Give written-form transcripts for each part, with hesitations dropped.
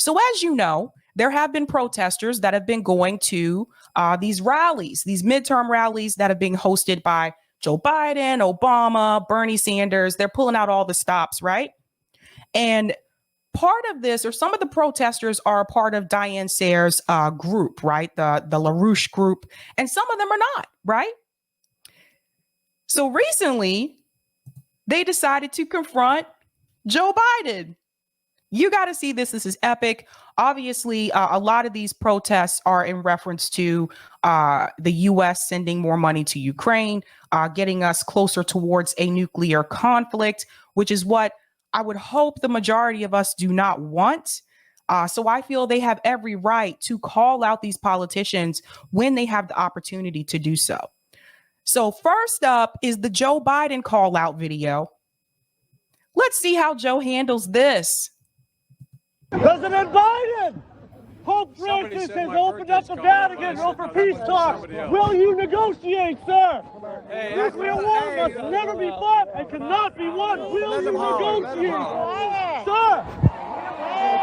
So as you know, there have been protesters that have been going to these rallies, these midterm rallies that have been hosted by Joe Biden, Obama, Bernie Sanders. They're pulling out all the stops, right? And part of this, or some of the protesters are a part of Diane Sayre's group, right? The LaRouche group, and some of them are not, right? So recently, they decided to confront Joe Biden. You got to see this. This is epic. Obviously, a lot of these protests are in reference to the U.S. sending more money to Ukraine, getting us closer towards a nuclear conflict, which is what I would hope the majority of us do not want. So I feel they have every right to call out these politicians when they have the opportunity to do so. So first up is the Joe Biden call out video. Let's see how Joe handles this. President Biden, Pope Francis has opened up the Vatican for peace talks. Will you negotiate, sir? Nuclear war must never be fought and cannot be won. Will you negotiate? Sir,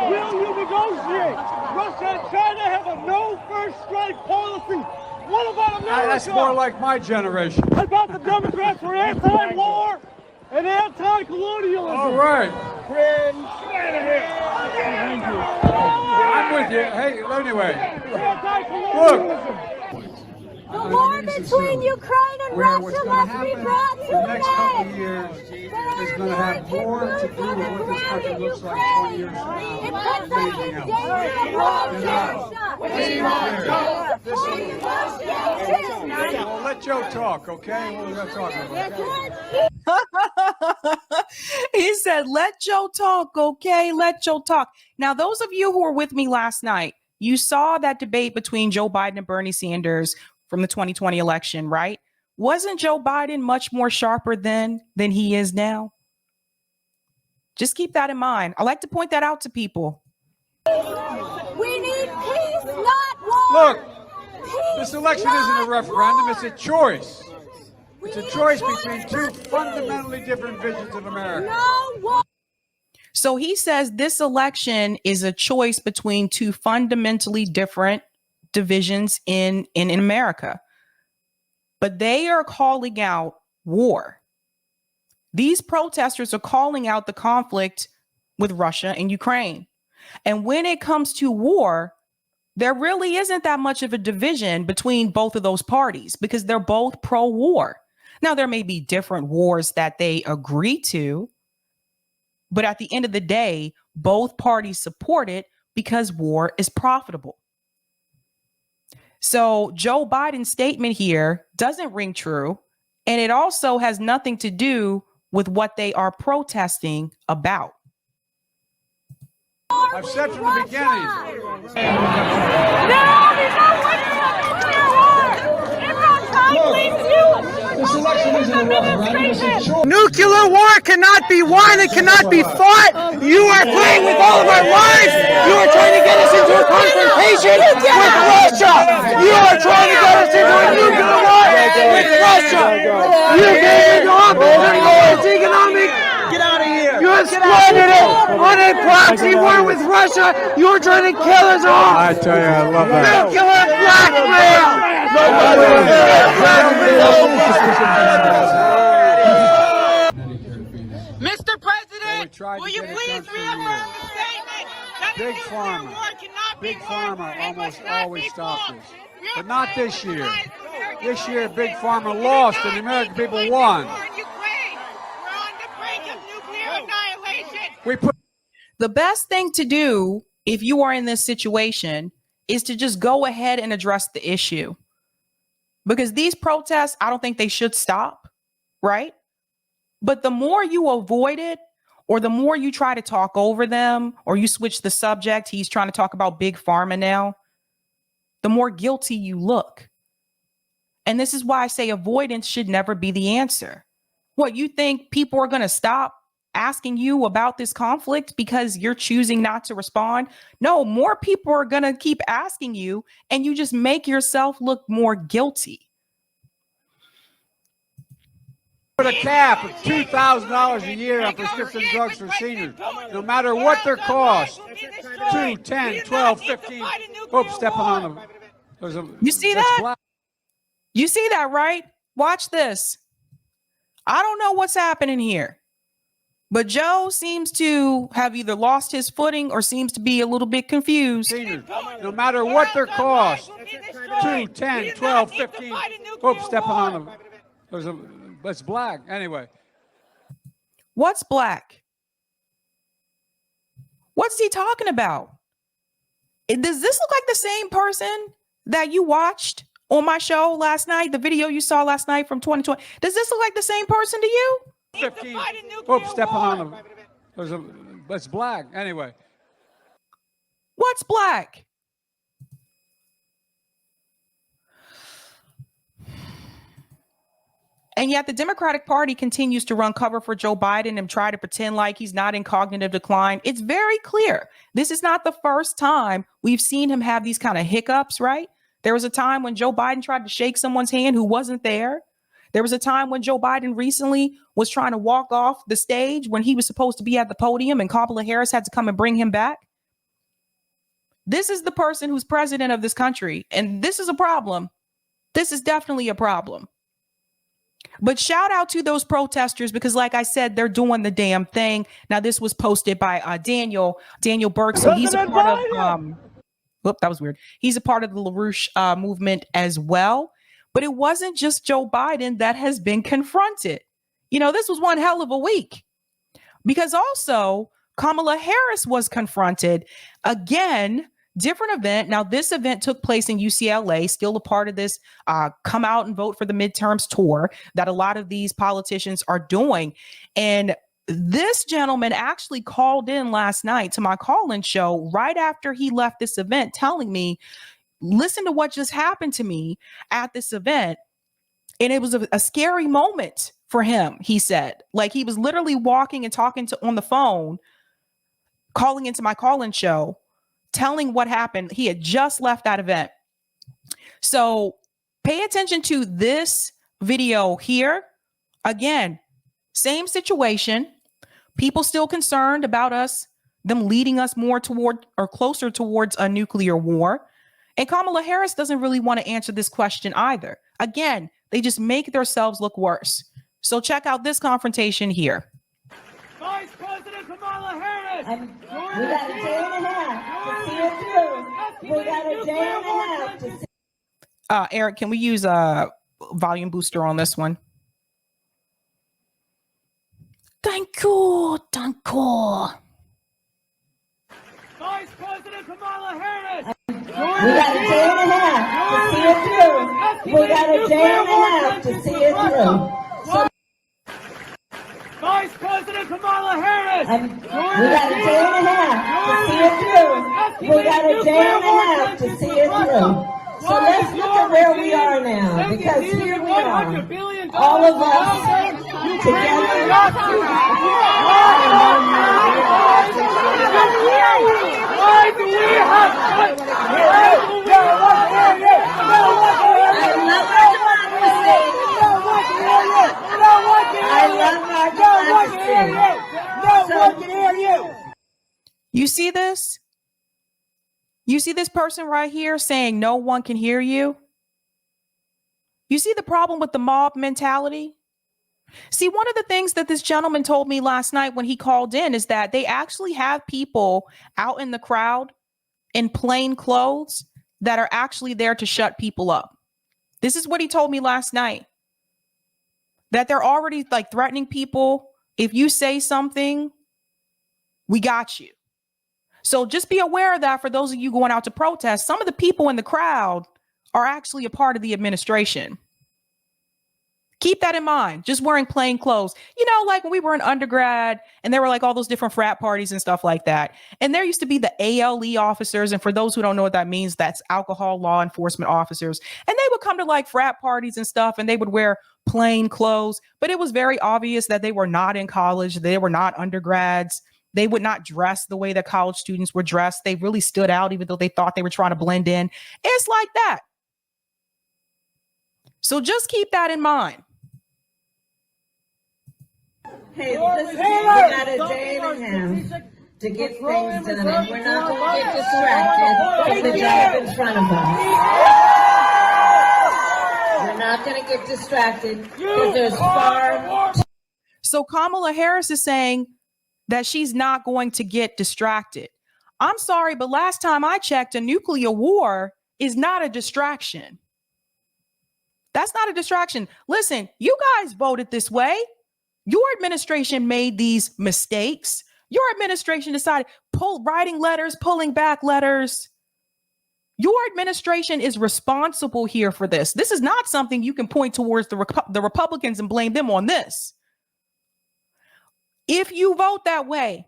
will you negotiate? Russia and China have a no first strike policy. What about America? That's more like my generation. How about the Democrats were anti-war and anti-colonialism? All right. Friends, I'm with you. Hey, anyway, look. The war between Ukraine and Russia must be brought to the an next couple end. of years is going to have more to do with what this country looks like 20 years from now. It puts us in danger of bloodshed. Well, let Joe talk, okay? What was I talking about? He said, let Joe talk, okay? Let Joe talk. Now, those of you who were with me last night, you saw that debate between Joe Biden and Bernie Sanders from the 2020 election, right? Wasn't Joe Biden much more sharper then than he is now? Just keep that in mind. I like to point that out to people. We need peace, not war. Look, Peace, this election not isn't a referendum, war. it's a choice. We It's a need choice between two fundamentally different visions of America. No war. So he says this election is a choice between two fundamentally different divisions in America. But they are calling out war. These protesters are calling out the conflict with Russia and Ukraine. And when it comes to war, there really isn't that much of a division between both of those parties because they're both pro-war. Now, there may be different wars that they agree to, but at the end of the day, both parties support it because war is profitable. So Joe Biden's statement here doesn't ring true, and it also has nothing to do with what they are protesting about. I've said from the beginning. nuclear war cannot be won. It cannot be fought. You are playing with all of our lives. You are trying to get us into a confrontation with Russia. You are trying to get us into a nuclear war with Russia. You gave it up during the world's economic. Get out of here. You have squandered it on a proxy war with Russia. You are trying to kill us all. I tell you, I love that. Nuclear blackmail. Mr. President, will you please reaffirm the statement that Big nuclear Pharma. war cannot be Big won Pharma and almost must not always be stops fought? us. We But are not praying this for the year. lives of American This year, children. Big Pharma We lost do and the not American need to people win won. this war in Ukraine. We're on the brink of nuclear annihilation. We put The best thing to do if you are in this situation is to just go ahead and address the issue. Because these protests, I don't think they should stop, right? But the more you avoid it, or the more you try to talk over them, or you switch the subject, he's trying to talk about Big Pharma now, the more guilty you look. And this is why I say avoidance should never be the answer. What, you think people are going to stop asking you about this conflict because you're choosing not to respond? No, more people are going to keep asking you, and you just make yourself look more guilty. Put a cap of $2,000 a year on prescription drugs for seniors, no matter what their cost. 2, 10, 12, 15. Oops, stepping on them. You see that? You see that, right? Watch this. I don't know what's happening here, but Joe seems to have either lost his footing or seems to be a little bit confused. Seniors, no matter what their cost. 2, 10, 12, 15. Oops, stepping on them. It's black. Anyway. What's black? What's he talking about? Does this look like the same person that you watched on my show last night? The video you saw last night from 2020. Does this look like the same person to you? 15. Oops, stepping on them. It's black. Anyway. What's black? And yet the Democratic Party continues to run cover for Joe Biden and try to pretend like he's not in cognitive decline. It's very clear. This is not the first time we've seen him have these kind of hiccups, right? There was a time when Joe Biden tried to shake someone's hand who wasn't there. There was a time when Joe Biden recently was trying to walk off the stage when he was supposed to be at the podium and Kamala Harris had to come and bring him back. This is the person who's president of this country, and this is a problem. This is definitely a problem. But shout out to those protesters because, like I said, they're doing the damn thing. Now, this was posted by Daniel Burke. So he's a part of, whoop, that was weird. He's a part of the LaRouche movement as well. But it wasn't just Joe Biden that has been confronted. You know, this was one hell of a week because also Kamala Harris was confronted again. Different event. Now, this event took place in UCLA, still a part of this come out and vote for the midterms tour that a lot of these politicians are doing. And this gentleman actually called in last night to my call-in show right after he left this event telling me, listen to what just happened to me at this event. And it was a scary moment for him, he said. Like he was literally walking and talking on the phone, calling into my call-in show, telling what happened. He had just left that event. So pay attention to this video here. Again, same situation. People still concerned about them leading us more toward or closer towards a nuclear war. And Kamala Harris doesn't really want to answer this question either. Again, they just make themselves look worse. So check out this confrontation here. Vice President Kamala Harris! We got a day and a half to see it through. We got a day and a half to see. Eric, can we use a volume booster on this one? Thank you. Thank you. Vice President Kamala Harris! We got a day and a half to see it through. We got a day and a half to see it through. Vice President Kamala Harris! We got a day and a half to see it through. We got a day and a half to see it through. So let's look at where we are now, because here we are, all of us together. Why do we have I love our democracy. You see this? You see this person right here saying no one can hear you? You see the problem with the mob mentality? See, one of the things that this gentleman told me last night when he called in is that they actually have people out in the crowd in plain clothes that are actually there to shut people up. This is what he told me last night. That they're already like threatening people. If you say something, we got you. So just be aware of that for those of you going out to protest. Some of the people in the crowd are actually a part of the administration. Keep that in mind. Just wearing plain clothes. You know, like when we were in undergrad and there were like all those different frat parties and stuff like that. And there used to be the ALE officers. And for those who don't know what that means, that's alcohol law enforcement officers. And they would come to like frat parties and stuff and they would wear plain clothes. But it was very obvious that they were not in college. They were not undergrads. They would not dress the way that college students were dressed. They really stood out even though they thought they were trying to blend in. It's like that. So just keep that in mind. Hey, listen, we got a day and a half to get things done, and we're not going to get distracted with the job in front of us. We're not going to get distracted because there's far. So Kamala Harris is saying that she's not going to get distracted. I'm sorry, but last time I checked, a nuclear war is not a distraction. That's not a distraction. Listen, you guys voted this way. Your administration made these mistakes. Your administration decided writing letters, pulling back letters. Your administration is responsible here for this. This is not something you can point towards the Republicans and blame them on this. If you vote that way,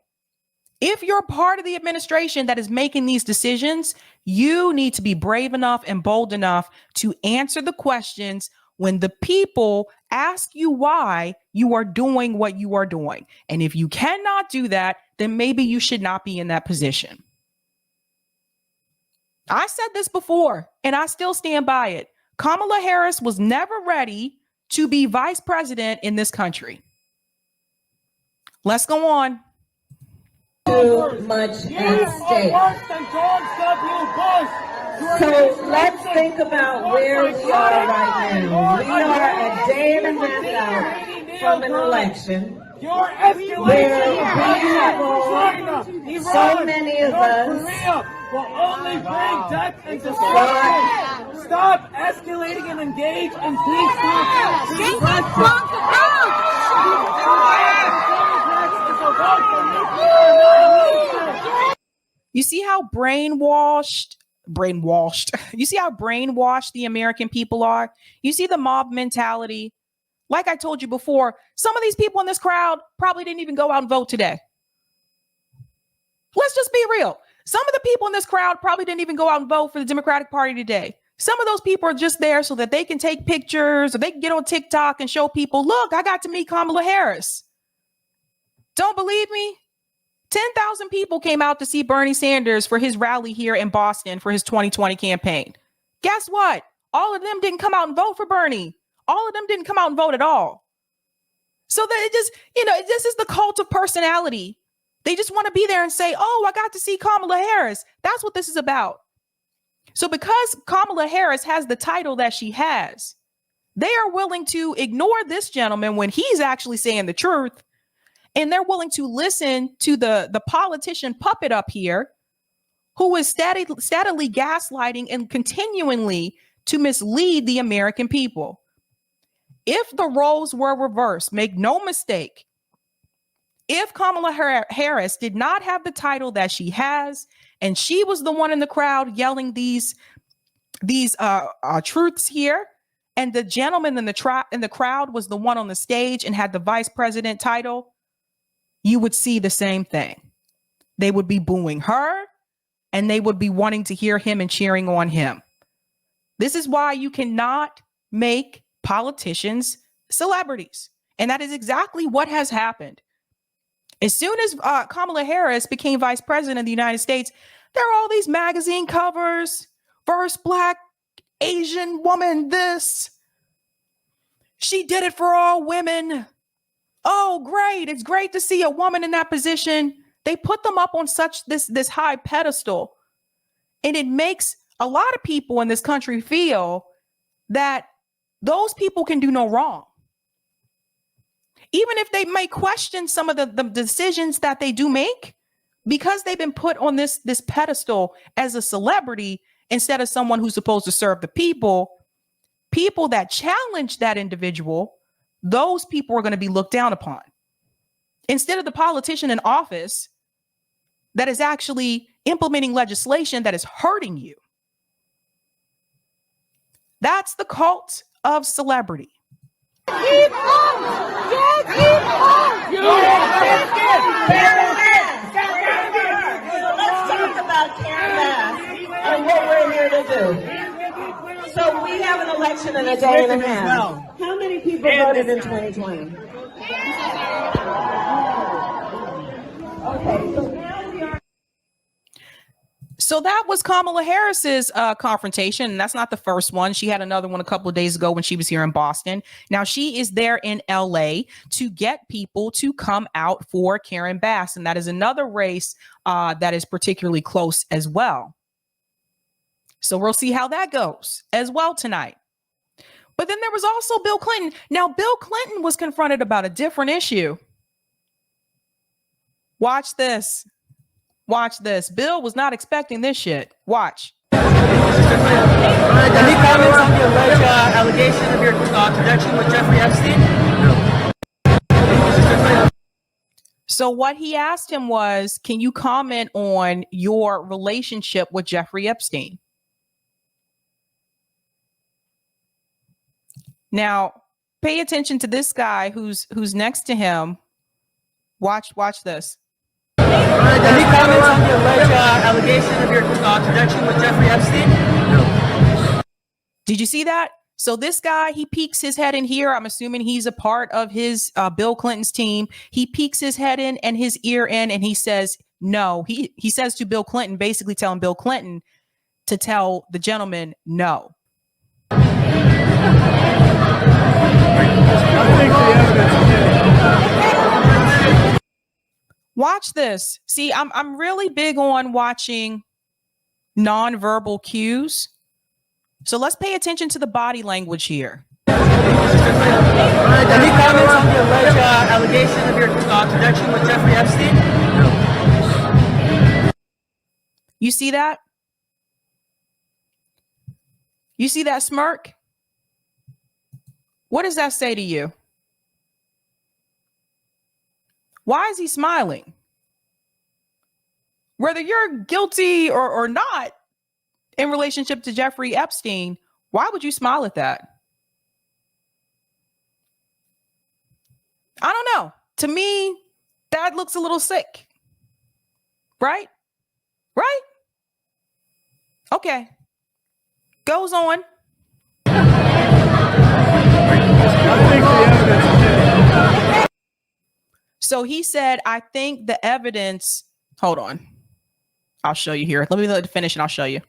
if you're part of the administration that is making these decisions, you need to be brave enough and bold enough to answer the questions when the people ask you why you are doing what you are doing. And if you cannot do that, then maybe you should not be in that position. I said this before, and I still stand by it. Kamala Harris was never ready to be vice president in this country. Let's go on. Too much at stake. So let's think about where we are right now. We are a day and a half out from an election where we have so many of us will only bring death and destruction. Stop escalating and engage and please stop. Get that punk out! You see how brainwashed, you see how brainwashed the American people are? You see the mob mentality? Like I told you before, some of these people in this crowd probably didn't even go out and vote today. Let's just be real. Some of the people in this crowd probably didn't even go out and vote for the Democratic Party today. Some of those people are just there so that they can take pictures or they can get on TikTok and show people, look, I got to meet Kamala Harris. Don't believe me? 10,000 people came out to see Bernie Sanders for his rally here in Boston for his 2020 campaign. Guess what? All of them didn't come out and vote for Bernie. All of them didn't come out and vote at all. So that it just, this is the cult of personality. They just want to be there and say, oh, I got to see Kamala Harris. That's what this is about. So because Kamala Harris has the title that she has, they are willing to ignore this gentleman when he's actually saying the truth. And they're willing to listen to the politician puppet up here who is steadily gaslighting and continually to mislead the American people. If the roles were reversed, make no mistake, if Kamala Harris did not have the title that she has, and she was the one in the crowd yelling these truths here, and the gentleman in the crowd was the one on the stage and had the vice president title, you would see the same thing. They would be booing her, and they would be wanting to hear him and cheering on him. This is why you cannot make politicians celebrities. And that is exactly what has happened. As soon as Kamala Harris became vice president of the United States, there are all these magazine covers, first Black Asian woman, this. She did it for all women. Oh, great. It's great to see a woman in that position. They put them up on such this high pedestal. And it makes a lot of people in this country feel that those people can do no wrong. Even if they may question some of the decisions that they do make, because they've been put on this pedestal as a celebrity instead of someone who's supposed to serve the people that challenge that individual, those people are going to be looked down upon. Instead of the politician in office that is actually implementing legislation that is hurting you. That's the cult of celebrity. Keep on! Yeah, keep on! Let's talk about Canada and what we're here to do. So we have an election in a day and a half. How many people voted in 2020? Okay, so now we are. So that was Kamala Harris's confrontation. And that's not the first one. She had another one a couple of days ago when she was here in Boston. Now she is there in LA to get people to come out for Karen Bass. And that is another race that is particularly close as well. So we'll see how that goes as well tonight. But then there was also Bill Clinton. Now, Bill Clinton was confronted about a different issue. Watch this. Watch this. Bill was not expecting this shit. Watch. Any comments on the alleged allegation of your connection with Jeffrey Epstein? So what he asked him was, can you comment on your relationship with Jeffrey Epstein? Now, pay attention to this guy who's next to him. Watch this. Any comments on the alleged allegation of your connection with Jeffrey Epstein? Did you see that? So this guy, he peeks his head in here. I'm assuming he's a part of his Bill Clinton's team. He peeks his head in and his ear in, and he says, no. He says to Bill Clinton, basically telling Bill Clinton to tell the gentleman no. Watch this. See, I'm really big on watching nonverbal cues. So let's pay attention to the body language here. Any comments on the alleged allegation of your connection with Jeffrey Epstein? You see that? You see that smirk? What does that say to you? Why is he smiling? Whether you're guilty or not in relationship to Jeffrey Epstein, why would you smile at that? I don't know. To me, that looks a little sick. Right? Right? Okay. Goes on. So he said, I think the evidence, hold on. I'll show you here. Let me let it finish and I'll show you.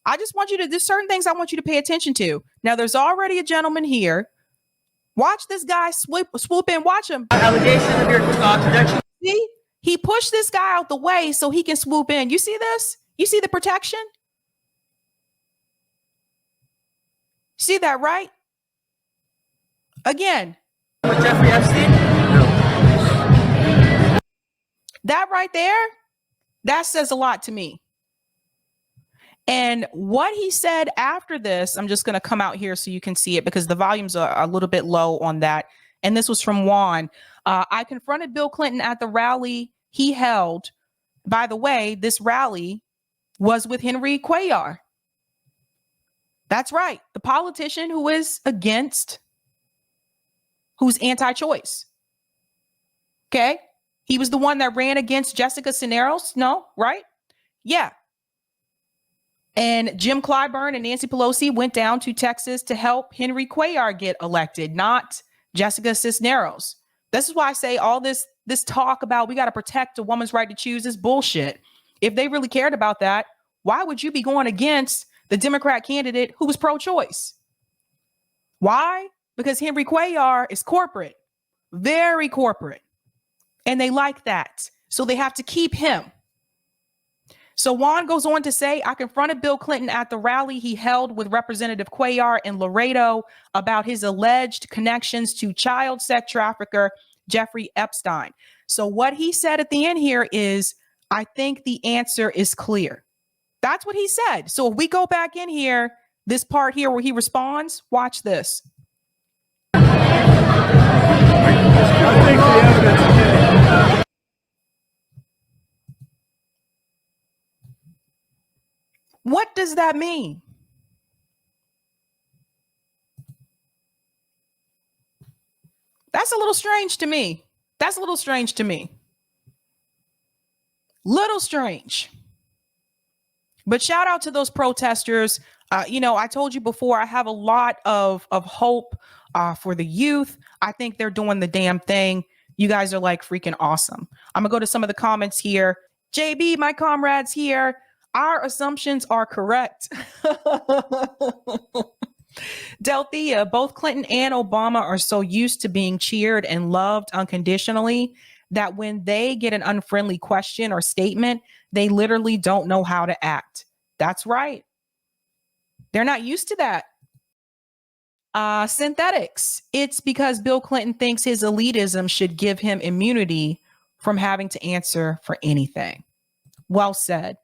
I just want you to, there's certain things I want you to pay attention to. Now, there's already a gentleman here. Watch this guy swoop in. Watch him. Allegation of your connection. See? He pushed this guy out the way so he can swoop in. You see this? You see the protection? See that, right? Again. Jeffrey Epstein? That right there, that says a lot to me. And what he said after this, I'm just going to come out here so you can see it because the volumes are a little bit low on that. And this was from Juan. I confronted Bill Clinton at the rally he held. By the way, this rally was with Henry Cuellar. That's right. The politician who is who's anti-choice. Okay. He was the one that ran against Jessica Cisneros. No, right? Yeah. And Jim Clyburn and Nancy Pelosi went down to Texas to help Henry Cuellar get elected, not Jessica Cisneros. This is why I say all this talk about we got to protect a woman's right to choose is bullshit. If they really cared about that, why would you be going against the Democrat candidate who was pro-choice? Why? Because Henry Cuellar is corporate, very corporate, and they like that. So they have to keep him. So Juan goes on to say, I confronted Bill Clinton at the rally he held with Representative Cuellar in Laredo about his alleged connections to child sex trafficker Jeffrey Epstein. So what he said at the end here is, I think the answer is clear. That's what he said. So if we go back in here, this part here where he responds, watch this. What does that mean? That's a little strange to me. That's a little strange to me. Little strange. But shout out to those protesters. I told you before, I have a lot of hope for the youth. I think they're doing the damn thing. You guys are like freaking awesome. I'm gonna go to some of the comments here. JB, my comrades here. Our assumptions are correct. Delthea, both Clinton and Obama are so used to being cheered and loved unconditionally that when they get an unfriendly question or statement, they literally don't know how to act. That's right. They're not used to that. Synthetics. It's because Bill Clinton thinks his elitism should give him immunity from having to answer for anything. Well said.